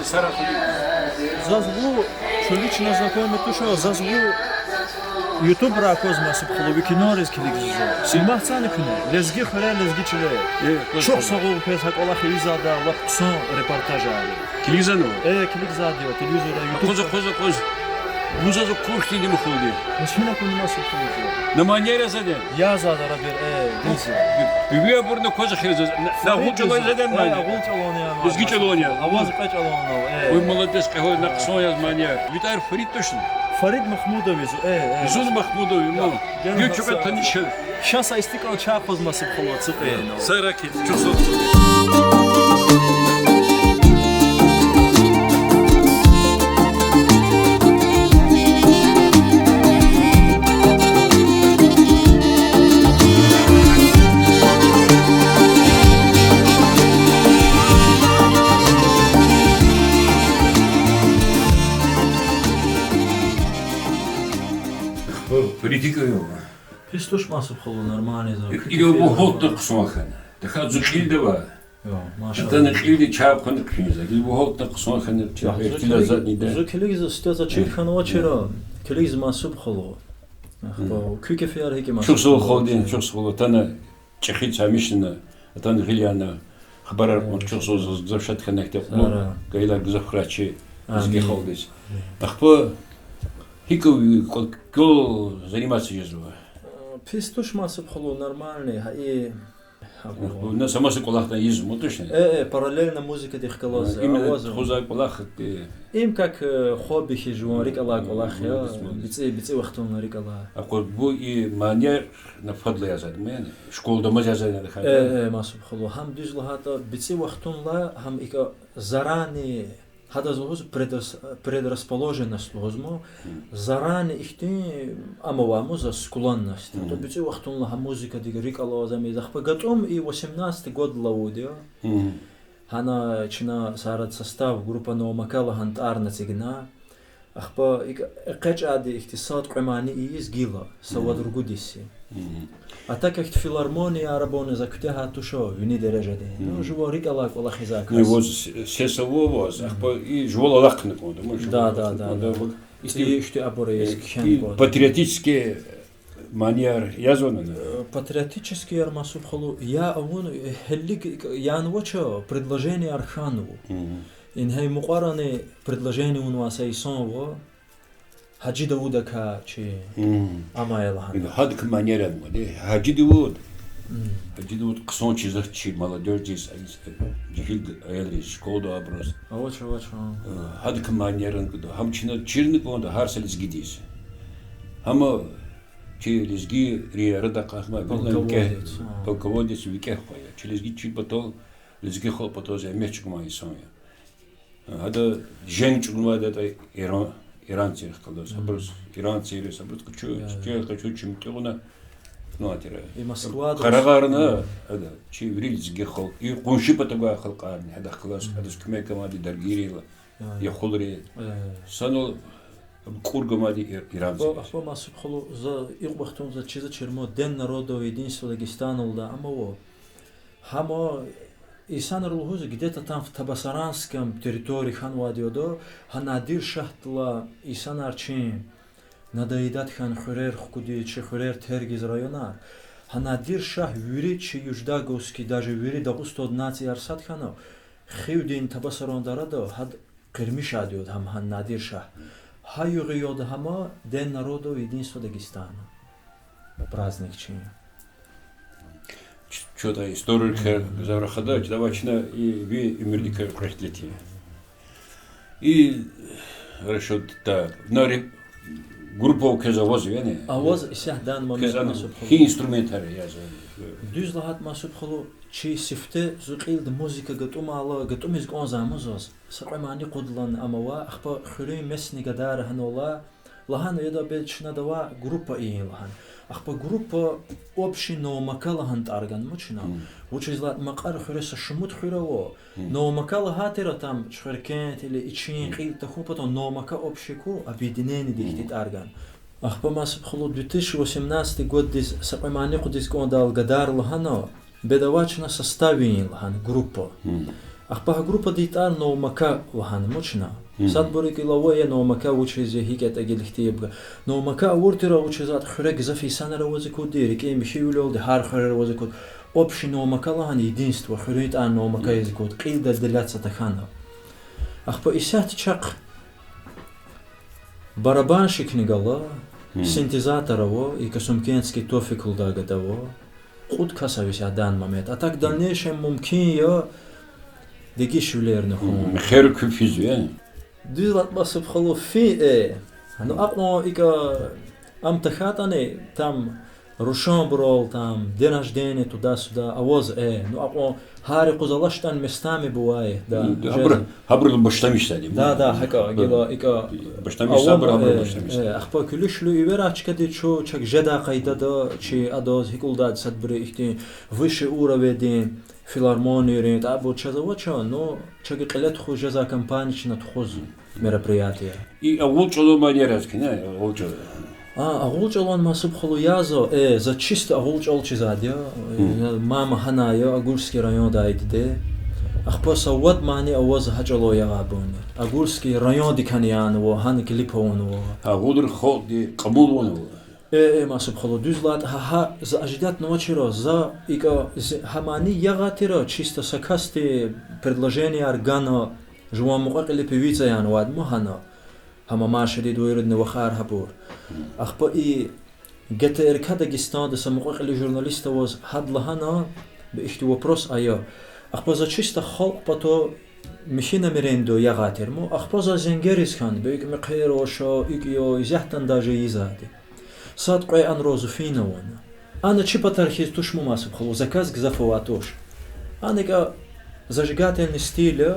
Зазву, что лично знакомый, то что зазву YouTube ракозма субхолови кино резкилигзо. Симах цаны кино. Лезги хара лезги чиле. Çok soğuk pes hak Allah izada Allah son reportaj ali. Kilizano. Kilizada diyor. Televizyonda YouTube. Koza. Muzazı kurşti mi xuldi? Nasıl konu nasıl konu? Na manera zade. Ya zada rabir dizi. Bibiya burnu koza xiriz. Na hulçalo zaden mani. Hulçalo ya. Lezgi çalonya. Avaz kaç alonu. Ой, молодец, какой на ксон я мания. Витар Фарид точно. Фарид Махмудович. Зун Махмудов, ну. Ючук это ничего. Сейчас истикал чахоз масып холод цыпено. Саракит, чусо. Политика его. Пистуш масып холод нормальный зак. Его бухот ксохан. Даха зукилдева. Маша. Это на килде чапхан книза. Его бухот ксохан. Чапхан задний да. Зукилиз стаза чирханова чера. Килиз масып холод. Ахба кюке фиар хеки масып. Чусо холдин, чусо тана чехица мишна. Тана гильяна. Хабарар чусо завшат ханахте. Гайла гзахрачи. Зги холдис. Ахба Хикови, кто заниматься ездил? Пистуш масып холод нормальный, и на сама се колах на езжу, точно? Параллельно музыка дихкалоз. Именно хозай колах. Им как хобби хижу, рикала колах, я бици вахтун рикала. А вот бу и манер на фадле язад, мен школ дома язад на дхай. Масып холод, хам дюз лахата бици вахтун ла, хам ика заранее هذا زوج предрасположенность лозмо заран ихти амоваму за скуланность то бици вахтун ла музыка дига рикала зами захпа готом и 18 год лаудио хана чина сарат состав группа Новомакала хант арна цигна ахпа икач ади ихтисад кумани из гила савадргудиси А так как филармония арабоны закутяха тушо вини дережеде. Ну живо рикала кола хизак. Ну вот сесово воз, и живо лакны кода. Да. И что аборе и патриотические манер язваны. Патриотический армасуб холу я он хеллик ян вочо предложение Арханову. Инхай муқараны предложение у нас айсонво Хаджи Дауда качи амайла. Хадк манера моде. Хаджи Дауд. Хаджи Дауд ксон чизах чи молодежь жихил аялри школа образ. Авача. Хадк манера гудо. Хамчина чирник онда харселис гидис. Хама чи лизги риарда кахма биланке. Полководец вике хоя. Чи лизги чи потол лизги хол потол за мечк май соня. Хада женч гумада это Иранцы сказали, соброс иранцы, соброс хочу чемпиона, ну атера. И Москва. Карагарна, это чевриль гехол. И кунши потом халкарни, это класс, это скмей команды даргирила, я холри. Санул кургамади иранцы. Ахва масуб холу за илбахтун за чиза чермо ден народов единства Дагестана да амаво. Хамо Исан Рулхуз где-то там в Табасаранском территории Ханвадиодо, Ханадир Шахтла Исан Арчин, надоедат хан Хурер Хукуди, Чехурер Тергиз районар. Ханадир Шах Вюри, Чи Юждаговский, даже Вюри Дагустод нации Арсад Ханов, Хиудин Табасаран Дарадо, Хад Кирмишадиод, Хам Ханадир Шах. Хаюгиод Хама, Ден народов единства Дагестана. Праздник чин. Что-то историка заврахада, давачна и ви имерлика прохлети. И решил так, на групповка завозу, я не. А воз сяхдан момент масуб холу. Хи инструментари я за. Düz lahat masub холу, чи сифте зуқил да музыка гатум ала, гатум из гонзамузос. Сaqamani qudlan амава, ахпа хурей месни гадар ханола, лахан еда бечна дава группа и лахан. Ахпа группа общий Новомакала хант арган мучина. Учи злат макар хуреса шумут хураво. Новомакала хатера там чхеркент или ичин қил таху потом Новомака общику объединение дихтит арган. Ахпа масуб холу 2018 год дис сaqamani qudis гондал гадар лахано бедавачна составин лахан группа. Ахпа группа дитар Наумака вахан мучна. Сад бурик илавая Наумака учизе хикет агилхтиебга. Наумака уртира учизат хрек зафисанера возикуд дирик им хиулол де хархер возикуд. Общий Наумака лахан единство хрит ан Наумака языкуд. Қилда деляться тахана. Ахпа исят чак барабанщик нигала, синтезаторово и косумкенский тофикул дагатово. Худ касавись адан момент. А так в дальнейшем мумкин я деги шулерны хун. Хер куфизу. Дизлат басып халу фи ну акно ика амтахатане там рушон брол там день рождения туда-сюда авоз ну акно хари кузалаштан местами бывает да. Хабрыл баштамишсади. Да, хака гила ика баштамишса баштамишса. Ахпа кулишлу иверачка де чо чак жеда кайдада чи адоз хикулдад садбре ихти выше уровень филармонии рент або чазавача но чаги қилет хуже за компанична тхоз мероприятия. И агулчоло манерас кина агулчоло. Агулчолон масуб халу язо за чисто агулчол чизадя мама ханая Агульский район дайде. Ахпа савад мани аваз хачало ягабуни. Агульский район диканян во хан клипон во. Агулр ходи қабул воно. Масуб халу дузлат ха за аждат ночиро за ика хамани ягатира чисто сакасти предложение органа жуам муқақили певица ян вад мухана. Хама машиди дуирдне вахар хабур. Ахпа и ГТРК Дагестан да муқақили журналиста воз хадлахана бихти вопрос ая. Ахпа за чисто халк пато мишина мерендо ягатирмо. Ахпа за зенгерис хан бик меқиро шо икио изяхтан даже изади. Сад қой ан розуфина вона. Ана чи патархиз тушму масуб халу заказ гзафоватош. Аника зажигательный стиль,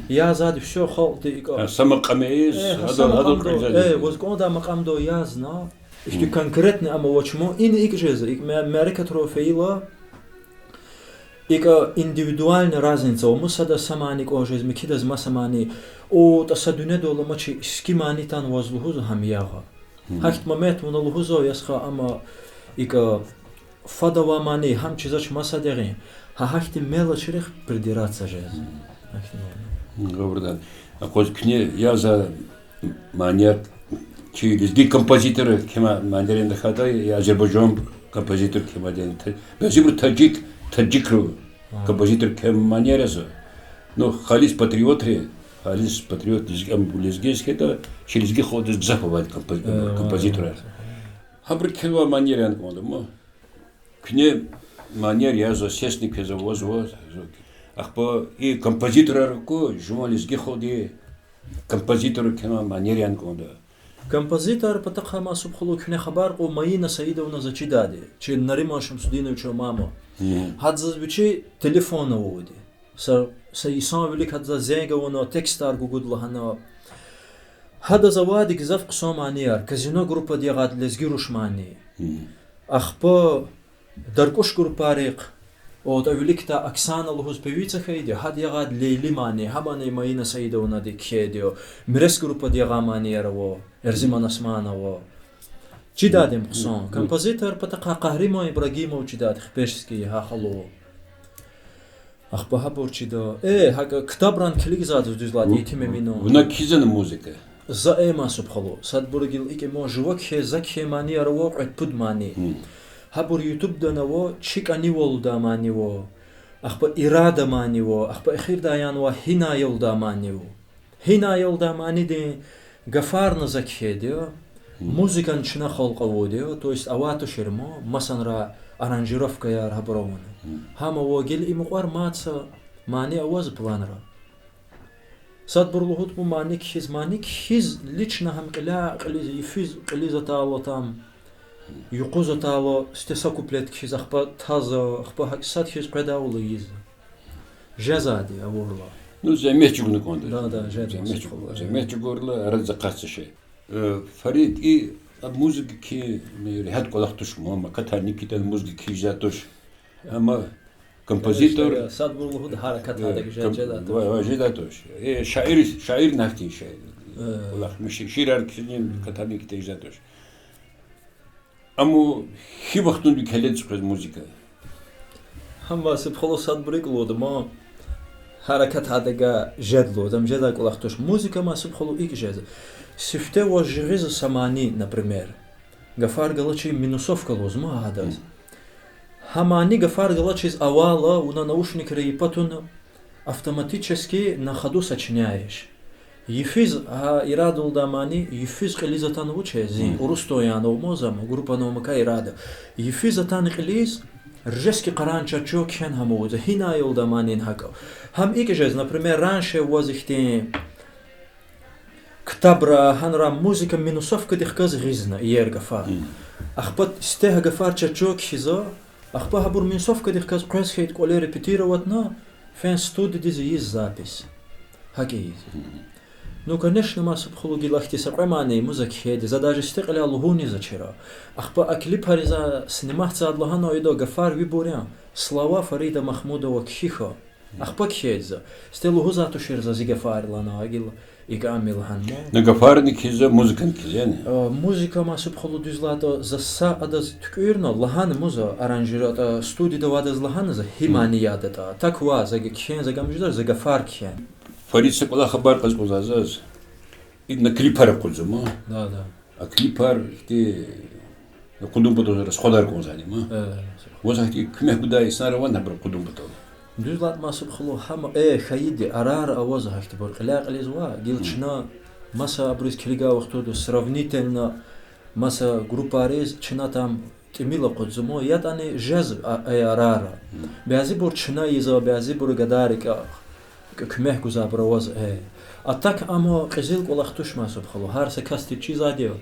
я зад все халты ика. Сама камеис, адо воз конда макамдо я зна. Ихти конкретно ама вачмо ин икжеза, ик Америка трофеила. Ика индивидуальная разница, о мусада самани кожез микидаз масамани, о тасадуне дола мачи скимани тан возлухузу хам яга. Хахт момент монолухузу ясха ама ика фадава мани хам чизач масадери. Хахти мелочерих придираться же. Добрый. А коз кне я за манер через ди композиторы кема манеринде хадай Азербайджан композитор кема ден. Безибр таджик композитор кем манерезо. Но халис патриот лезгейский это через ги ходит заповать композитора. Хабр кема манерин он. Кне манер я за сесник за воз. Ахпа и композитор ко журналистки ходи композитор кема манерин конда. Композитор патаха масуб хулу кне хабар о Маина Саидовна зачидади. Чи Нарима Шамсудиновича мама. Хадзазбичи телефона води. Са исан велик хадза зенга вона текстар гугудлахана. Хада завади гзаф қсоманияр. Казино группа диагад лезгируш мани. Ахпа даркуш группарик. От великта Оксана Лухуз певица хайди, хад ягад Лейли мани, хабани Маина Саидовна ди кедио, мирес группа диага манерово, Эрзиман Османово. Чидадим сон, композитор патака Кахримо Ибрагимов чидад хпешский хахало. Ахпа хабур чидо. Хака ктабран клигзад дузлад итиме мино. Вона кизен музыка. За ема субхало. Садбургил ике мо живок хе закхе манерово пуд мани. Хабур YouTube данаво чикани волда маниво. Ахпа ирада маниво, ахпа эхир даянва хина йолда маниво. Хина йолда мани де гафарна закхедио, музыкан чина халқаводио, то есть авату ширмо, масанра аранжировка яр хабрована. Хама вогил имуқар маца мани аваз планра. Садбурлухут му маник хиз лично хам кля қлиз ифиз қлиза таало там. Юқуза таало стеса куплет хиз ахпа таза ахпа хаксат хиз предаулы из. Жезади аворла. Ну замечугну конда. Да, замечугурла раззакасыши. Фарид и музыка ки ряд колахтуш мама катарникитен музыка ки жатуш. Ама композитор садбурлухут харакат хадак жедатуш. Шаир нахти шаир. Улах миши ширар кисинин катарниките жатуш. Аму хибахтун бикелет сказ музыка. Хам васып холо садбурик лодма. حركات هذا جدلو دم جدا كلاختوش موسيقى ما سبخلو إيك جز سفته وجغز سماني например غفار غلطشي минусовка лозма هذا هماني غفار غلطشي из авала у на наушник репатун автоматически на ходу сочиняешь Ефиз ирадул дамани ефиз қилизатан учези урустояно мозам группа номака ирада ефизатан қилиз ржески қаранчачо кен хамоза хина йол даманин хака хам икежез например раньше возихте ктабра ханра музыка минусовка дихказ гизна иергафа ахпат стега гафар чачо кхиза ахпа хабур минусовка дихказ қесхейт қоле репетироватна фен студи дизи из запись хаки Ну, конечно, масса пхологи лахти сакрамани музыки, задажи стекали аллахуни зачера. Ахпа аклипари за сниматься адлахана ойдо гафар виборян. Слова Фарида Махмудова кхиха. Ахпа кхедза. Стелу за тушер за зигафар лана агил ига амилхан. На гафарни кхиза музыкан кхизяни. Музыка масса пхологи злато за са адаз ткюрно лахан муза аранжирата студии давадаз лахан за химани ядата. Так ва за кхен за гамждар за гафар кхен. Фаридса кола хабар казгозазаз идна клипар кузума да а клипар ти кудум бодо расходар козалима возахти кме кудай сараван набр кудум бодо дузлат масуб хлу хама хаиди арар авозахти бор қилақ лизва гилчна маса абрис килига вахтоду сравнительно маса группарез чна там тимила кузумо ятани жаз арара бязи бор чна иза бязи бор гадарика كمه گذار برواز اتاک اما قزیل قلختوش مسب خلو هر سکستی چیز آدیو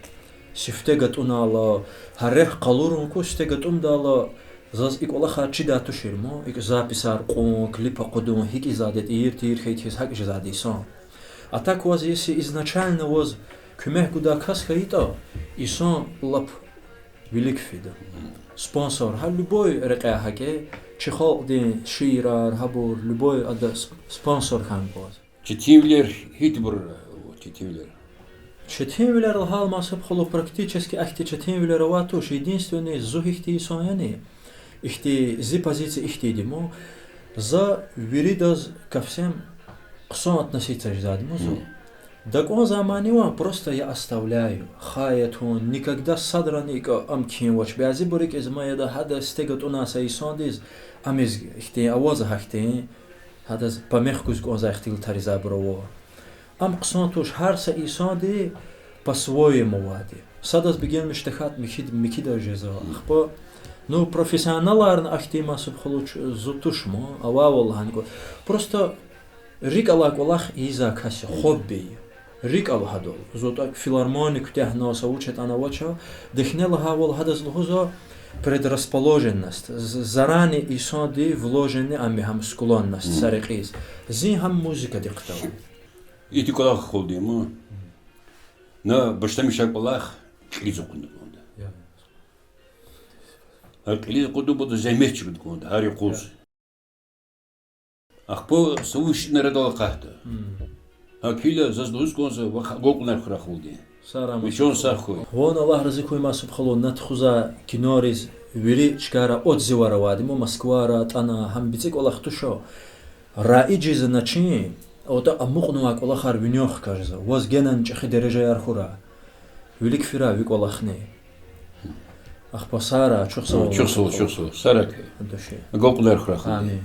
شفته گتون آلا هر رخ قلورون کو شفته گتون دالا زاز ایک الله خرچی داتو شیرمو ایک زاپیسار قون کلیپ قدوم هیکی زادت تیر خیتیز حق جزادی سان اتاک واز یسی изначально واز کمه گذار کس خیتا ایسان لب ویلیک فیده спонсор هر любой رقه هکه چخال دین شیرار هبور любой ада спонсор хан باز читивлер хитбур читивлер читивлер хал масаб хло практически ахти читивлер ватуш единственный зухихти сояни ихти зи позиции ихти димо за виридаз ко всем ксон относиться ждадимо так он заманива просто я оставляю хаятун никогда садраника амкин ваш бязи бурик из моя хада стегат у нас айсондиз амиз ихти аваза хахти хада памехкуз гоза ихтил тариза брово ам ксон туш харса айсонди по-своему вади садас беген миштахат микида жеза ахпа ну профессионаларн ахти масуб хлуч зутушмо ававал ханко просто рикалак валах иза каси хобби ريكال هادول زوتا филармоник техноса учат анавача дихнела хавол хадас лхуза предрасположенность заранее исоди вложены ами хам склонность сарикиз зин хам музыка диктал ити колах холдимо на баштамишак балах клизу кундуконда ар клизу кундуконда замечи кундуконда ари куз ахпо сувиш нарадал кахта Акиля заздуз конза гокунар храхулди. Сарам. Мичон сахой. Вон Аллах разикуй масуб хало натхуза кинориз вири чкара отзивара вадимо Москвара тана хамбицик Аллах тушо. Раиджиз начи ота амуqnuак Аллах ар винёх кажза. Воз генан чхи дереже архура. Вилик фира вик Аллахне. Ахпасара чухсо. Сарак. Гокунар храхулди. Амин.